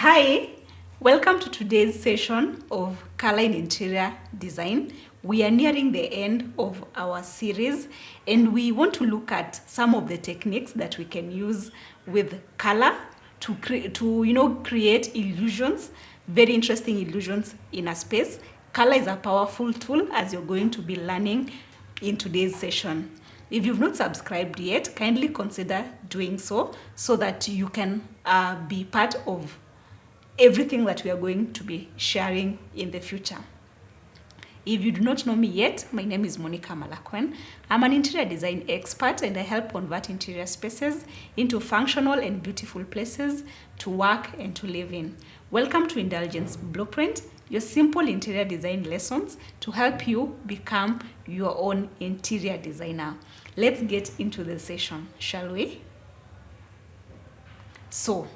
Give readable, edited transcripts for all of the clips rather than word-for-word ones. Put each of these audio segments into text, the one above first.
Hi, welcome to today's session of Color in Interior Design. We are nearing the end of our series and we want to look at some of the techniques that we can use with color to create illusions, very interesting illusions in a space. Color is a powerful tool as you're going to be learning in today's session. If you've not subscribed yet, kindly consider doing so that you can be part of everything that we are going to be sharing in the future. If you do not know me yet, my name is Monica Malakwen. I'm an interior design expert and I help convert interior spaces into functional and beautiful places to work and to live in. Welcome to Indulgence Blueprint, your simple interior design lessons to help you become your own interior designer. Let's get into the session, shall we? So,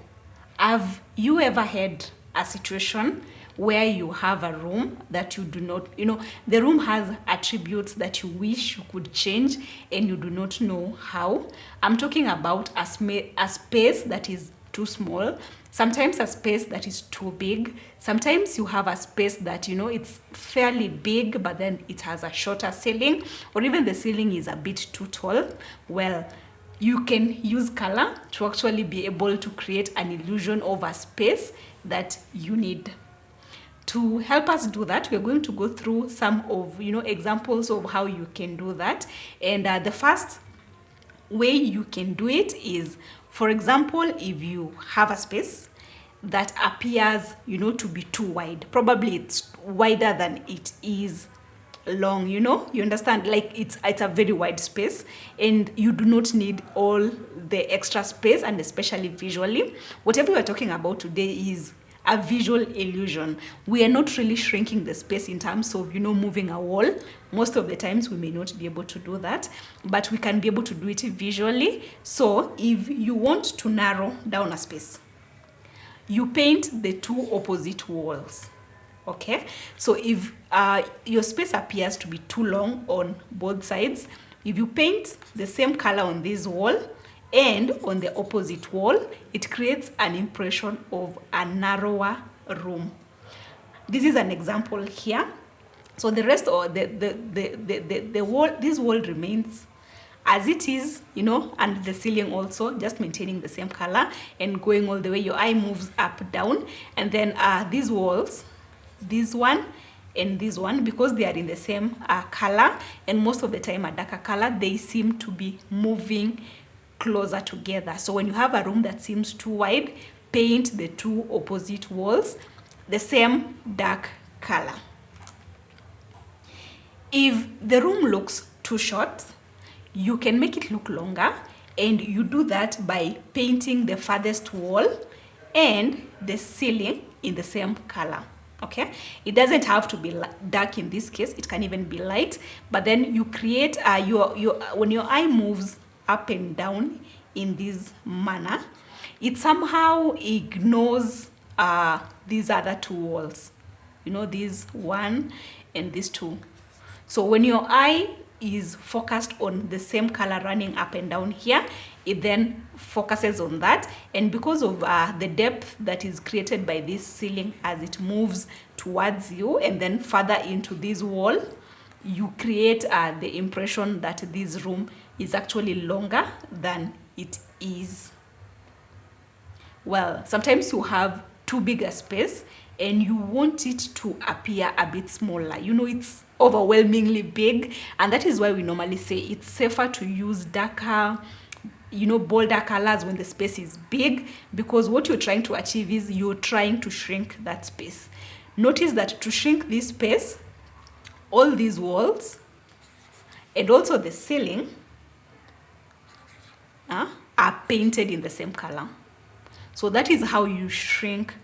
have you ever had a situation where you have a room that you do not, the room has attributes that you wish you could change and you do not know how? I'm talking about a space that is too small, sometimes a space that is too big, sometimes you have a space that, it's fairly big, but then it has a shorter ceiling, or even the ceiling is a bit too tall. Well, you can use color to actually be able to create an illusion of a space that you need. To help us do that, we're going to go through some of examples of how you can do that. And the first way you can do it is, for example, if you have a space that appears to be too wide, probably it's wider than it is long, you understand, like it's a very wide space and you do not need all the extra space, and especially visually. Whatever we're talking about today is a visual illusion. We are not really shrinking the space in terms of moving a wall. Most of the times we may not be able to do that, but we can be able to do it visually. So if you want to narrow down a space, you paint the two opposite walls. Okay, so if your space appears to be too long on both sides, if you paint the same color on this wall and on the opposite wall, it creates an impression of a narrower room. This is an example here. So the rest of the wall, this wall remains as it is, and the ceiling also, just maintaining the same color and going all the way. Your eye moves up, down, and then these walls, this one and this one, because they are in the same color and most of the time a darker color, they seem to be moving closer together. So when you have a room that seems too wide, paint the two opposite walls the same dark color. If the room looks too short, you can make it look longer, and you do that by painting the farthest wall and the ceiling in the same color. Okay, it doesn't have to be dark in this case, it can even be light, but then you create when your eye moves up and down in this manner, it somehow ignores these other two walls, this one and this two. So when your eye is focused on the same color running up and down here, it then focuses on that, and because of the depth that is created by this ceiling as it moves towards you and then further into this wall, you create the impression that this room is actually longer than it is. Well, sometimes you have too big a space and you want it to appear a bit smaller. It's overwhelmingly big, and that is why we normally say it's safer to use darker, bolder colors when the space is big, because what you're trying to achieve is you're trying to shrink that space. Notice that to shrink this space, all these walls and also the ceiling are painted in the same color. So that is how you shrink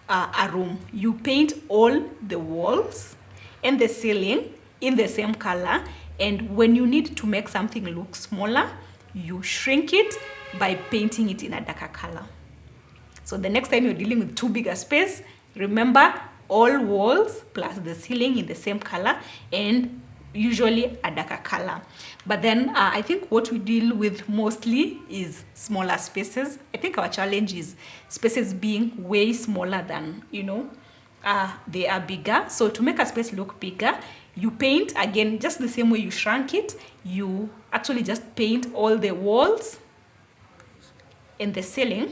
a room. You paint all the walls and the ceiling in the same color, and when you need to make something look smaller, you shrink it by painting it in a darker color. So the next time you're dealing with too big a space, remember all walls plus the ceiling in the same color and usually a darker color. But then I think what we deal with mostly is smaller spaces. I think our challenge is spaces being way smaller than, they are bigger. So to make a space look bigger, you paint, again, just the same way you shrunk it. You actually just paint all the walls and the ceiling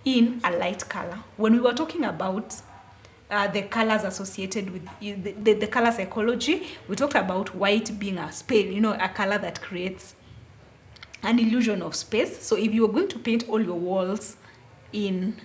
in a light color. When we were talking about the colors associated with the color psychology, we talked about white being a space, a color that creates an illusion of space. So if you're going to paint all your walls in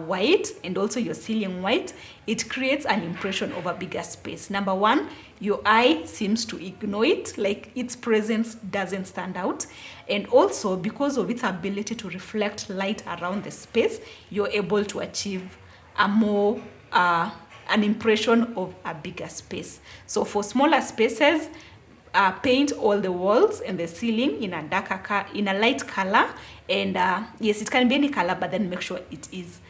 white and also your ceiling white, it creates an impression of a bigger space. Number one, your eye seems to ignore it, like its presence doesn't stand out. And also, because of its ability to reflect light around the space, you're able to achieve a more an impression of a bigger space. So for smaller spaces, paint all the walls and the ceiling in a light color. And yes, it can be any color, but then make sure it is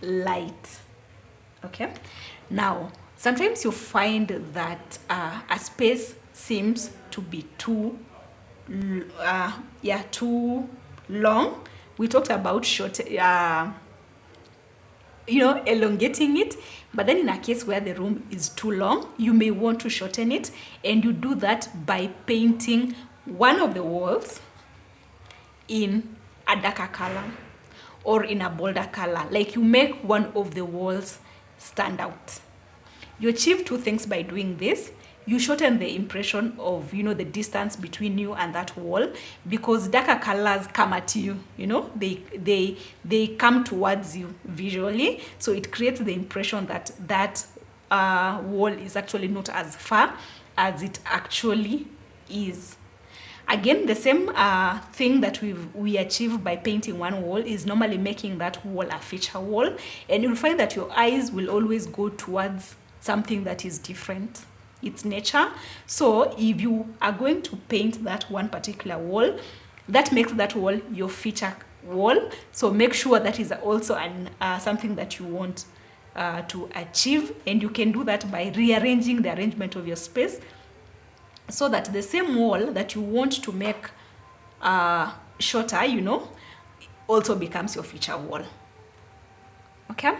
light. Okay. Now, sometimes you find that a space seems to be too long. We talked about elongating it. But then in a case where the room is too long, you may want to shorten it. And you do that by painting one of the walls in a darker color or in a bolder color. Like you make one of the walls stand out. You achieve two things by doing this. You shorten the impression of, the distance between you and that wall, because darker colors come at you, they come towards you visually. So it creates the impression that wall is actually not as far as it actually is. Again, the same thing that we achieve by painting one wall is normally making that wall a feature wall. And you'll find that your eyes will always go towards something that is different. Its nature. So if you are going to paint that one particular wall, that makes that wall your feature wall. So make sure that is also something that you want to achieve. And you can do that by rearranging the arrangement of your space, so that the same wall that you want to make shorter, also becomes your feature wall. Okay.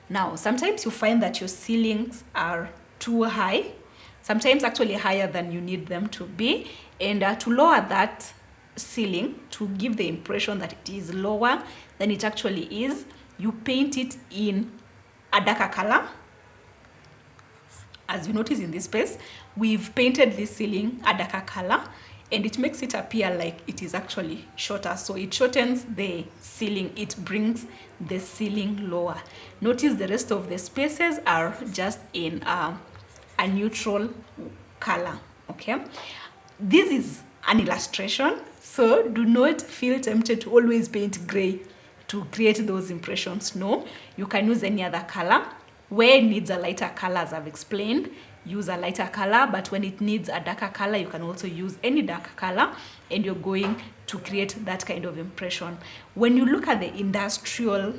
Now, sometimes you find that your ceilings are too high, sometimes actually higher than you need them to be. And to lower that ceiling, to give the impression that it is lower than it actually is, you paint it in a darker color. As you notice in this space, we've painted this ceiling a darker color, and it makes it appear like it is actually shorter. So it shortens the ceiling, it brings the ceiling lower. Notice the rest of the spaces are just in a neutral color. Okay, this is an illustration, so do not feel tempted to always paint gray to create those impressions. No, you can use any other color. Where it needs a lighter color, as I've explained, use a lighter color, but when it needs a darker color, you can also use any dark color, and you're going to create that kind of impression. When you look at the industrial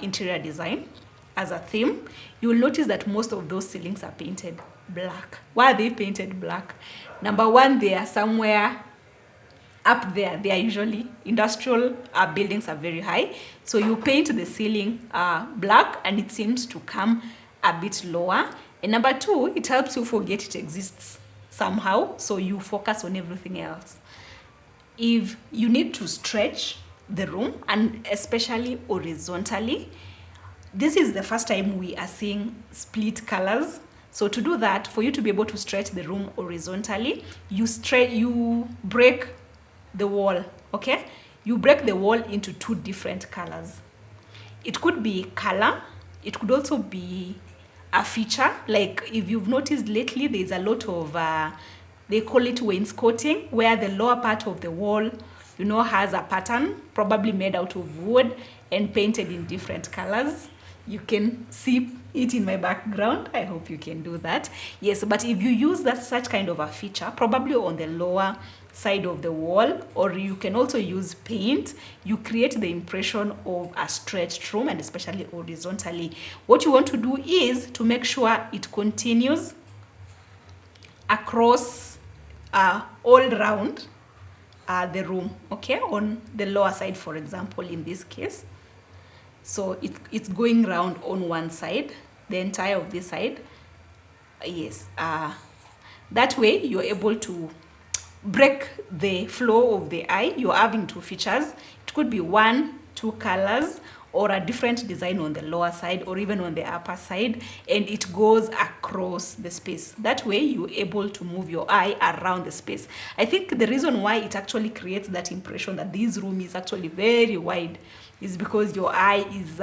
interior design as a theme, you will notice that most of those ceilings are painted black. Why are they painted black? Number one, they are somewhere up there. They are usually industrial buildings are very high, so you paint the ceiling black and it seems to come a bit lower. And number two, it helps you forget it exists somehow, so you focus on everything else. If you need to stretch the room, and especially horizontally, this is the first time we are seeing split colors. So to do that, for you to be able to stretch the room horizontally, you break the wall. Okay, you break the wall into two different colors. It could be color, it could also be a feature. Like if you've noticed lately, there's a lot of they call it wainscoting, where the lower part of the wall has a pattern, probably made out of wood and painted in different colors. You can see it in my background. I hope you can do that. Yes, but if you use such kind of a feature, probably on the lower side of the wall, or you can also use paint, you create the impression of a stretched room, and especially horizontally. What you want to do is to make sure it continues across all round the room, okay, on the lower side, for example, in this case. So it's going round on one side, the entire of this side. Yes, that way you're able to break the flow of the eye. You're having two features. It could be one, two colors, or a different design on the lower side or even on the upper side, and it goes across the space. That way you're able to move your eye around the space. I think the reason why it actually creates that impression that this room is actually very wide is because your eye is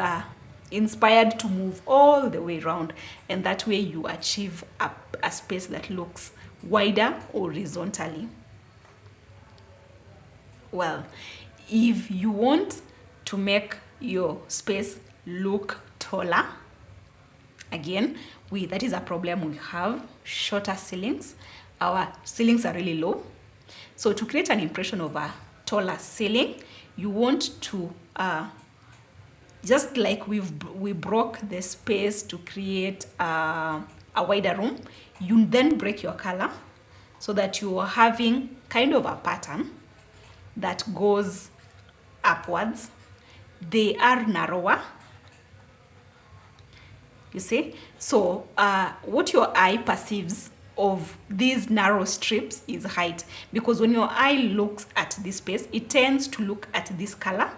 inspired to move all the way around, and that way you achieve a space that looks wider horizontally. Well, if you want to make your space look taller, again, that is a problem we have. Shorter ceilings, our ceilings are really low. So to create an impression of a taller ceiling, you want to just like we broke the space to create a wider room, you then break your color so that you are having kind of a pattern that goes upwards. They are narrower, you see. So what your eye perceives of these narrow strips is height, because when your eye looks at this space, it tends to look at this color,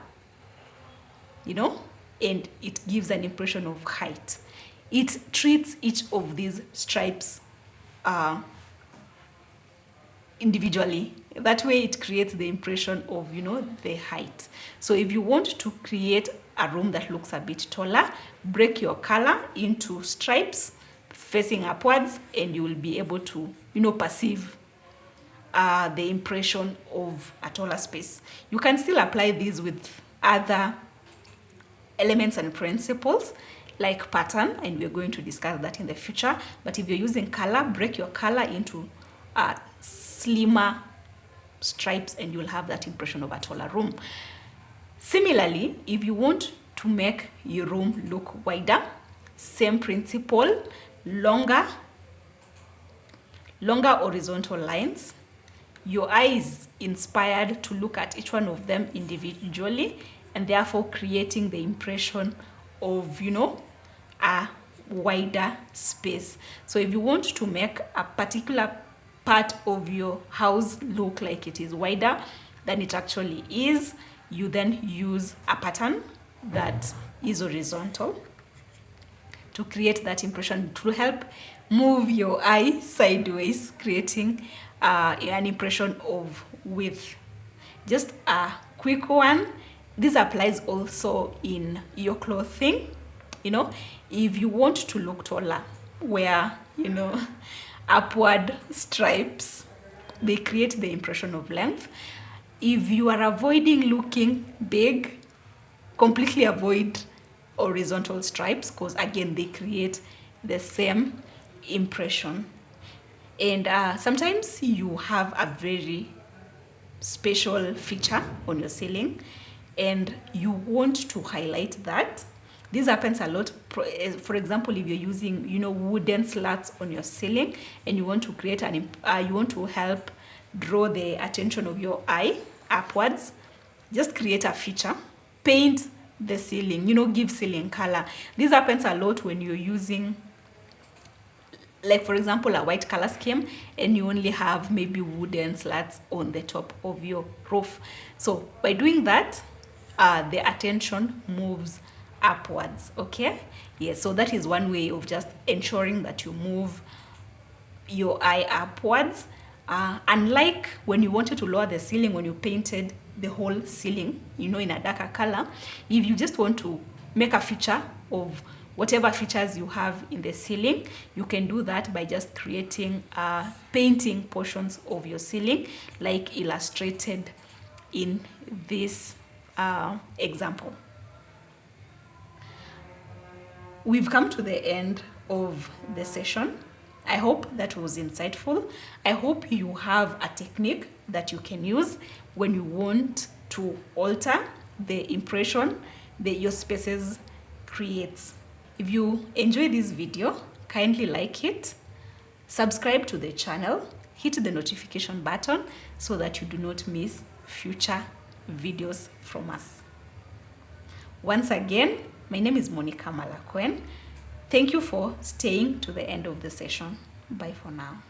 you know, and it gives an impression of height. It treats each of these stripes individually. That way it creates the impression of, you know, the height. So if you want to create a room that looks a bit taller, break your color into stripes facing upwards, and you will be able to, you know, perceive the impression of a taller space. You can still apply these with other elements and principles like pattern, and we're going to discuss that in the future. But if you're using color, break your color into slimmer stripes, and you'll have that impression of a taller room. Similarly, if you want to make your room look wider, same principle, longer horizontal lines. Your eye is inspired to look at each one of them individually, and therefore creating the impression of, you know, a wider space. So if you want to make a particular part of your house look like it is wider than it actually is, you then use a pattern that is horizontal to create that impression, to help move your eye sideways, creating an impression of width. Just a quick one. This applies also in your clothing. You know, if you want to look taller, where, you know, upward stripes, they create the impression of length. If you are avoiding looking big, completely avoid horizontal stripes, because again they create the same impression. And sometimes you have a very special feature on your ceiling and you want to highlight that. This happens a lot. For example, if you're using, you know, wooden slats on your ceiling and you want to create you want to help draw the attention of your eye upwards, just create a feature, paint the ceiling, you know, give ceiling color. This happens a lot when you're using, like for example, a white color scheme and you only have maybe wooden slats on the top of your roof. So by doing that, the attention moves upwards. Okay, yes, so that is one way of just ensuring that you move your eye upwards. Unlike when you wanted to lower the ceiling, when you painted the whole ceiling, you know, in a darker color, if you just want to make a feature of whatever features you have in the ceiling, you can do that by just creating painting portions of your ceiling like illustrated in this example. We've come to the end of the session. I hope that was insightful. I hope you have a technique that you can use when you want to alter the impression that your spaces creates. If you enjoy this video, kindly like it, Subscribe to the channel, hit the notification button so that you do not miss future videos from us. Once again, my name is Monica Malakwen. Thank you for staying to the end of the session. Bye for now.